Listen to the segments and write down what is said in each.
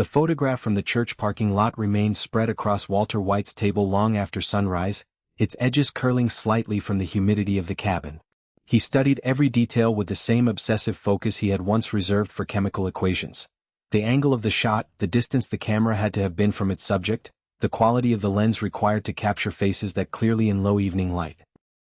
The photograph from the church parking lot remained spread across Walter White's table long after sunrise, its edges curling slightly from the humidity of the cabin. He studied every detail with the same obsessive focus he had once reserved for chemical equations. The angle of the shot, the distance the camera had to have been from its subject, the quality of the lens required to capture faces that clearly in low evening light.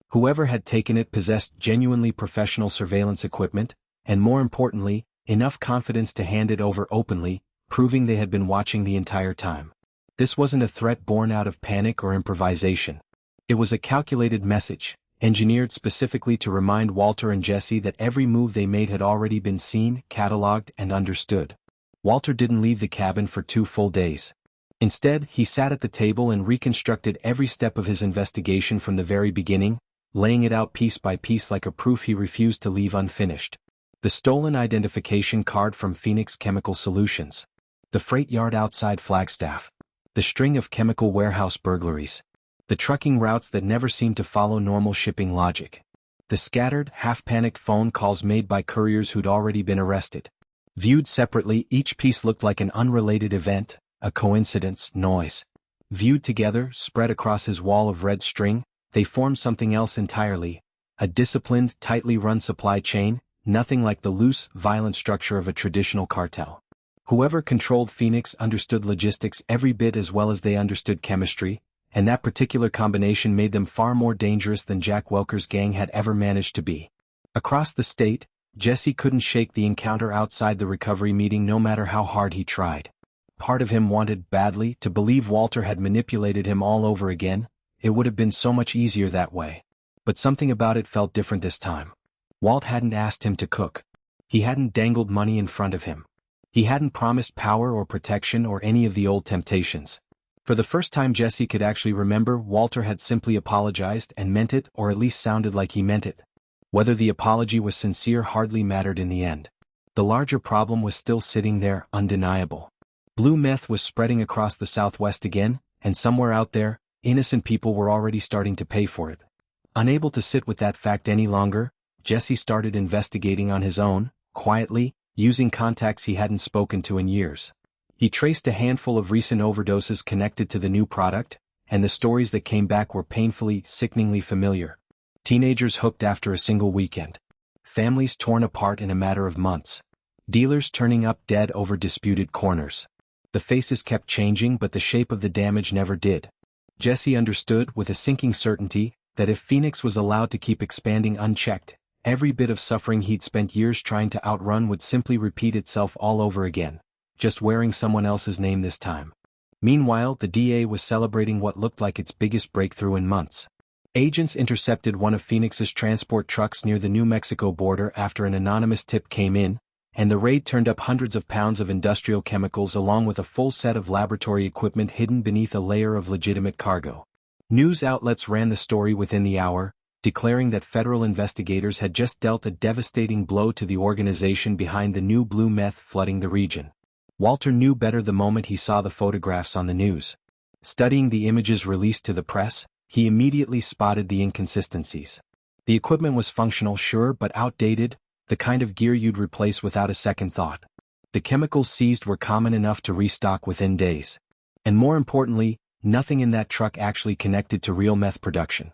Whoever had taken it possessed genuinely professional surveillance equipment, and more importantly, enough confidence to hand it over openly, proving they had been watching the entire time. This wasn't a threat born out of panic or improvisation. It was a calculated message, engineered specifically to remind Walter and Jesse that every move they made had already been seen, catalogued, and understood. Walter didn't leave the cabin for 2 full days. Instead, he sat at the table and reconstructed every step of his investigation from the very beginning, laying it out piece by piece like a proof he refused to leave unfinished. The stolen identification card from Phoenix Chemical Solutions. The freight yard outside Flagstaff. The string of chemical warehouse burglaries. The trucking routes that never seemed to follow normal shipping logic. The scattered, half-panicked phone calls made by couriers who'd already been arrested. Viewed separately, each piece looked like an unrelated event, a coincidence, noise. Viewed together, spread across his wall of red string, they formed something else entirely. A disciplined, tightly run supply chain, nothing like the loose, violent structure of a traditional cartel. Whoever controlled Phoenix understood logistics every bit as well as they understood chemistry, and that particular combination made them far more dangerous than Jack Welker's gang had ever managed to be. Across the state, Jesse couldn't shake the encounter outside the recovery meeting no matter how hard he tried. Part of him wanted badly to believe Walter had manipulated him all over again. It would have been so much easier that way. But something about it felt different this time. Walt hadn't asked him to cook. He hadn't dangled money in front of him. He hadn't promised power or protection or any of the old temptations. For the first time Jesse could actually remember, Walter had simply apologized and meant it, or at least sounded like he meant it. Whether the apology was sincere hardly mattered in the end. The larger problem was still sitting there, undeniable. Blue meth was spreading across the Southwest again, and somewhere out there, innocent people were already starting to pay for it. Unable to sit with that fact any longer, Jesse started investigating on his own, quietly, using contacts he hadn't spoken to in years. He traced a handful of recent overdoses connected to the new product, and the stories that came back were painfully, sickeningly familiar. Teenagers hooked after a single weekend. Families torn apart in a matter of months. Dealers turning up dead over disputed corners. The faces kept changing, but the shape of the damage never did. Jesse understood with a sinking certainty that if Phoenix was allowed to keep expanding unchecked, every bit of suffering he'd spent years trying to outrun would simply repeat itself all over again, just wearing someone else's name this time. Meanwhile, the DA was celebrating what looked like its biggest breakthrough in months. Agents intercepted one of Phoenix's transport trucks near the New Mexico border after an anonymous tip came in, and the raid turned up hundreds of pounds of industrial chemicals along with a full set of laboratory equipment hidden beneath a layer of legitimate cargo. News outlets ran the story within the hour, declaring that federal investigators had just dealt a devastating blow to the organization behind the new blue meth flooding the region. Walter knew better the moment he saw the photographs on the news. Studying the images released to the press, he immediately spotted the inconsistencies. The equipment was functional, sure, but outdated, the kind of gear you'd replace without a second thought. The chemicals seized were common enough to restock within days. And more importantly, nothing in that truck actually connected to real meth production.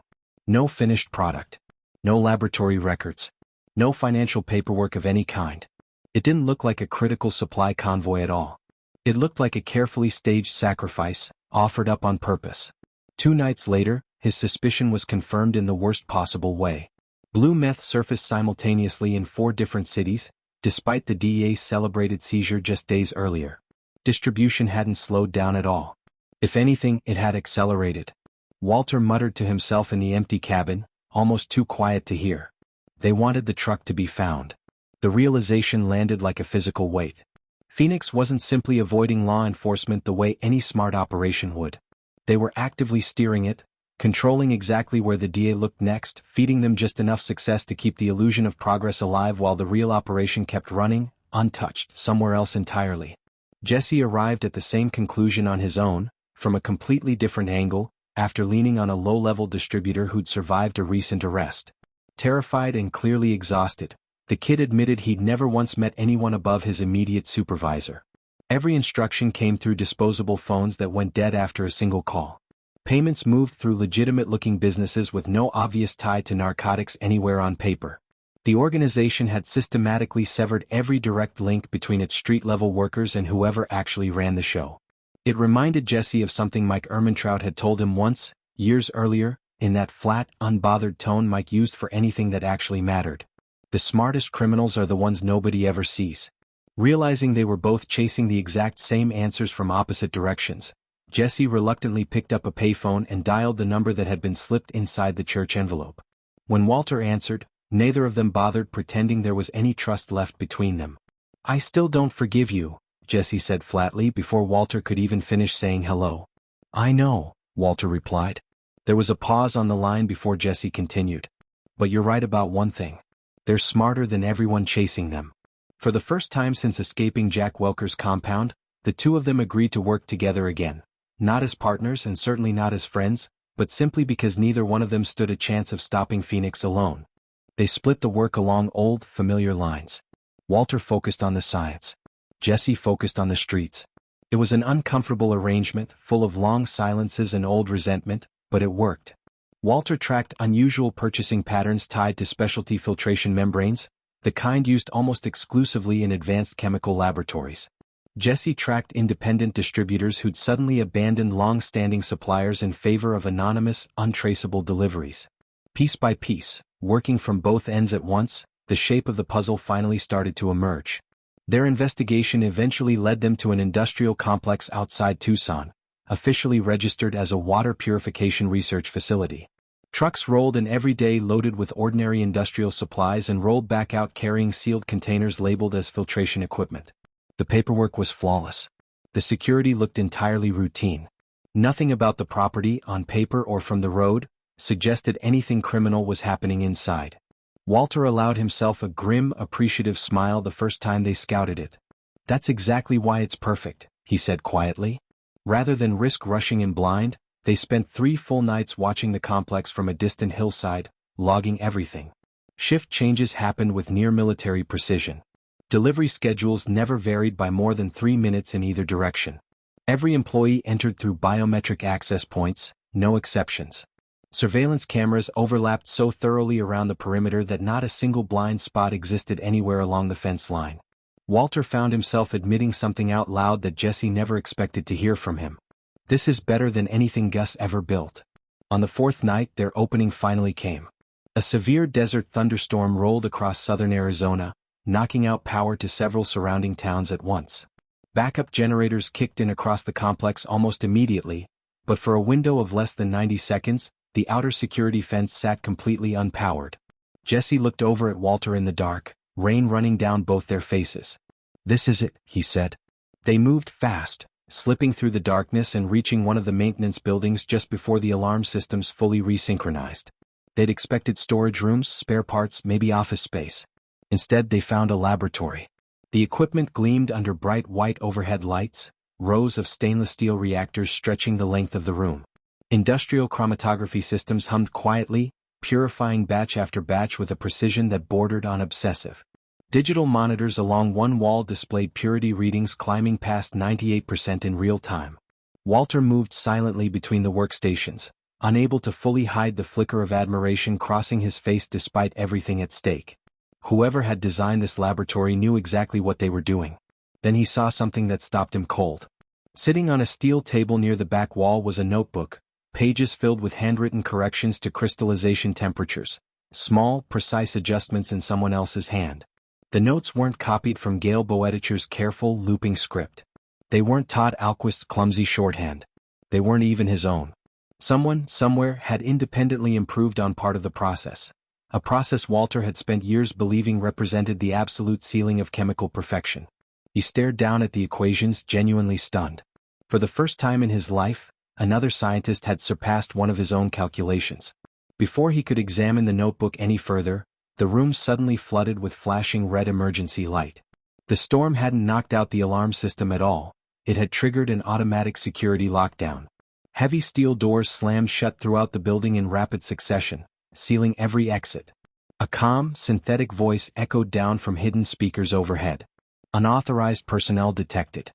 No finished product. No laboratory records. No financial paperwork of any kind. It didn't look like a critical supply convoy at all. It looked like a carefully staged sacrifice, offered up on purpose. 2 nights later, his suspicion was confirmed in the worst possible way. Blue meth surfaced simultaneously in 4 different cities, despite the DEA's celebrated seizure just days earlier. Distribution hadn't slowed down at all. If anything, it had accelerated. Walter muttered to himself in the empty cabin, almost too quiet to hear. They wanted the truck to be found. The realization landed like a physical weight. Phoenix wasn't simply avoiding law enforcement the way any smart operation would. They were actively steering it, controlling exactly where the DA looked next, feeding them just enough success to keep the illusion of progress alive while the real operation kept running, untouched, somewhere else entirely. Jesse arrived at the same conclusion on his own, from a completely different angle, after leaning on a low-level distributor who'd survived a recent arrest. Terrified and clearly exhausted, the kid admitted he'd never once met anyone above his immediate supervisor. Every instruction came through disposable phones that went dead after a single call. Payments moved through legitimate-looking businesses with no obvious tie to narcotics anywhere on paper. The organization had systematically severed every direct link between its street-level workers and whoever actually ran the show. It reminded Jesse of something Mike Ehrmantraut had told him once, years earlier, in that flat, unbothered tone Mike used for anything that actually mattered. The smartest criminals are the ones nobody ever sees. Realizing they were both chasing the exact same answers from opposite directions, Jesse reluctantly picked up a payphone and dialed the number that had been slipped inside the church envelope. When Walter answered, neither of them bothered pretending there was any trust left between them. "I still don't forgive you," Jesse said flatly before Walter could even finish saying hello. "I know," Walter replied. There was a pause on the line before Jesse continued. "But you're right about one thing. They're smarter than everyone chasing them." For the first time since escaping Jack Welker's compound, the two of them agreed to work together again. Not as partners and certainly not as friends, but simply because neither one of them stood a chance of stopping Phoenix alone. They split the work along old, familiar lines. Walter focused on the science. Jesse focused on the streets. It was an uncomfortable arrangement, full of long silences and old resentment, but it worked. Walter tracked unusual purchasing patterns tied to specialty filtration membranes, the kind used almost exclusively in advanced chemical laboratories. Jesse tracked independent distributors who'd suddenly abandoned long-standing suppliers in favor of anonymous, untraceable deliveries. Piece by piece, working from both ends at once, the shape of the puzzle finally started to emerge. Their investigation eventually led them to an industrial complex outside Tucson, officially registered as a water purification research facility. Trucks rolled in every day loaded with ordinary industrial supplies and rolled back out carrying sealed containers labeled as filtration equipment. The paperwork was flawless. The security looked entirely routine. Nothing about the property, on paper or from the road, suggested anything criminal was happening inside. Walter allowed himself a grim, appreciative smile the first time they scouted it. "That's exactly why it's perfect," he said quietly. Rather than risk rushing in blind, they spent 3 full nights watching the complex from a distant hillside, logging everything. Shift changes happened with near-military precision. Delivery schedules never varied by more than 3 minutes in either direction. Every employee entered through biometric access points, no exceptions. Surveillance cameras overlapped so thoroughly around the perimeter that not a single blind spot existed anywhere along the fence line. Walter found himself admitting something out loud that Jesse never expected to hear from him. "This is better than anything Gus ever built." On the 4th night, their opening finally came. A severe desert thunderstorm rolled across southern Arizona, knocking out power to several surrounding towns at once. Backup generators kicked in across the complex almost immediately, but for a window of less than 90 seconds, the outer security fence sat completely unpowered. Jesse looked over at Walter in the dark, rain running down both their faces. "This is it," he said. They moved fast, slipping through the darkness and reaching one of the maintenance buildings just before the alarm systems fully resynchronized. They'd expected storage rooms, spare parts, maybe office space. Instead, they found a laboratory. The equipment gleamed under bright white overhead lights, rows of stainless steel reactors stretching the length of the room. Industrial chromatography systems hummed quietly, purifying batch after batch with a precision that bordered on obsessive. Digital monitors along one wall displayed purity readings climbing past 98% in real time. Walter moved silently between the workstations, unable to fully hide the flicker of admiration crossing his face despite everything at stake. Whoever had designed this laboratory knew exactly what they were doing. Then he saw something that stopped him cold. Sitting on a steel table near the back wall was a notebook, pages filled with handwritten corrections to crystallization temperatures, small, precise adjustments in someone else's hand. The notes weren't copied from Gail Boetticher's careful, looping script. They weren't Todd Alquist's clumsy shorthand. They weren't even his own. Someone, somewhere, had independently improved on part of the process. A process Walter had spent years believing represented the absolute ceiling of chemical perfection. He stared down at the equations, genuinely stunned. For the first time in his life, another scientist had surpassed one of his own calculations. Before he could examine the notebook any further, the room suddenly flooded with flashing red emergency light. The storm hadn't knocked out the alarm system at all, it had triggered an automatic security lockdown. Heavy steel doors slammed shut throughout the building in rapid succession, sealing every exit. A calm, synthetic voice echoed down from hidden speakers overhead. "Unauthorized personnel detected."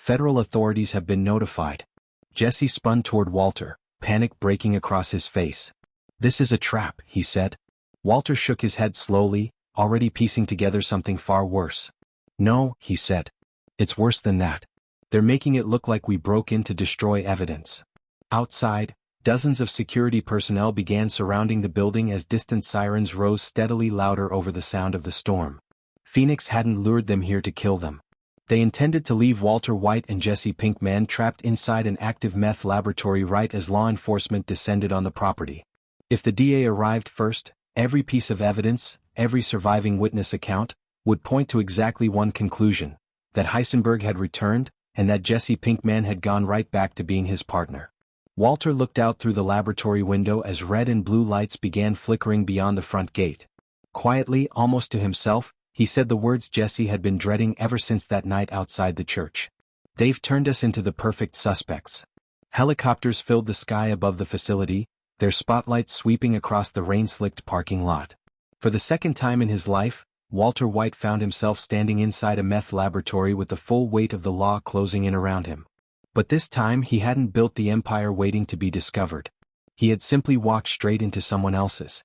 Federal authorities have been notified. Jesse spun toward Walter, panic breaking across his face. This is a trap, he said. Walter shook his head slowly, already piecing together something far worse. No, he said. It's worse than that. They're making it look like we broke in to destroy evidence. Outside, dozens of security personnel began surrounding the building as distant sirens rose steadily louder over the sound of the storm. Phoenix hadn't lured them here to kill them. They intended to leave Walter White and Jesse Pinkman trapped inside an active meth laboratory right as law enforcement descended on the property. If the DA arrived first, every piece of evidence, every surviving witness account, would point to exactly one conclusion: that Heisenberg had returned, and that Jesse Pinkman had gone right back to being his partner. Walter looked out through the laboratory window as red and blue lights began flickering beyond the front gate. Quietly, almost to himself, he said the words Jesse had been dreading ever since that night outside the church. They've turned us into the perfect suspects. Helicopters filled the sky above the facility, their spotlights sweeping across the rain-slicked parking lot. For the second time in his life, Walter White found himself standing inside a meth laboratory with the full weight of the law closing in around him. But this time he hadn't built the empire waiting to be discovered. He had simply walked straight into someone else's.